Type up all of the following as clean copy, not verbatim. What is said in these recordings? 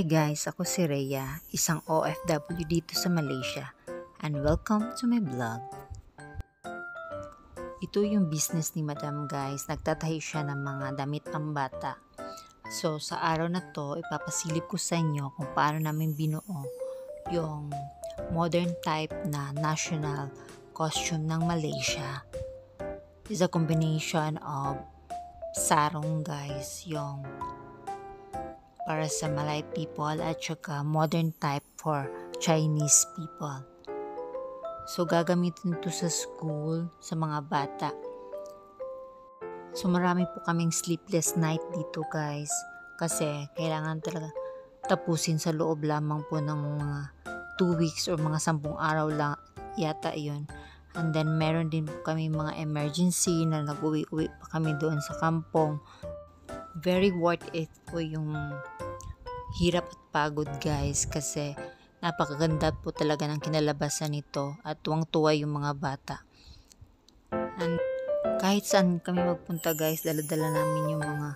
Hi guys, ako si Rhea, isang OFW dito sa Malaysia, and welcome to my vlog. Ito yung business ni Madam guys, nagtatahi siya ng mga damit pambata. So sa araw na to, ipapasilip ko sa inyo kung paano namin binuo yung modern type na national costume ng Malaysia. It's a combination of sarong guys, yung para sa Malay people at saka modern type for Chinese people. So gagamitin ito sa school, sa mga bata. So marami po kaming sleepless night dito guys, kasi kailangan talaga tapusin sa loob lamang po ng mga 2 weeks or mga 10 araw lang yata yun. And then meron din po kami mga emergency na nag-uwi-uwi pa kami doon sa kampong. Very worth it po yung hirap at pagod guys, kasi napakaganda po talaga ng kinalabasan nito at tuwang-tuwa yung mga bata. And kahit saan kami magpunta guys, dala-dala namin yung mga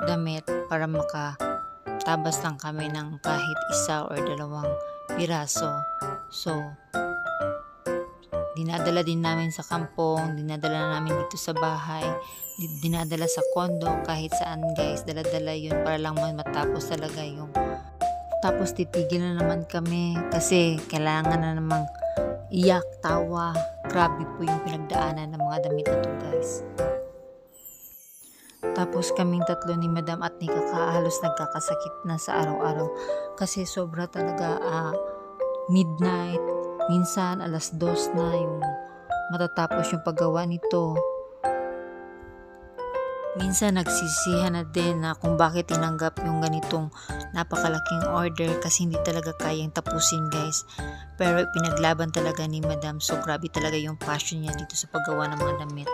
damit para makatabas lang kami ng kahit isa or 2 piraso. So dinadala din namin sa kampong, dinadala namin dito sa bahay, dinadala sa kondo, kahit saan guys, dala-dala yun para lang matapos talaga yung. Tapos titigil na naman kami kasi kailangan na namang iyak, tawa. Grabe po yung pinagdaanan ng mga damit na to guys. Tapos kaming tatlo ni Madam at ni Kaka halos nagkakasakit na sa araw-araw kasi sobra talaga midnight. Minsan, 2:00 na yung matatapos yung paggawa nito. Minsan, nagsisihan na din na kung bakit tinanggap yung ganitong napakalaking order kasi hindi talaga kayang tapusin guys. Pero pinaglaban talaga ni Madam. So, grabe talaga yung passion niya dito sa paggawa ng mga damit.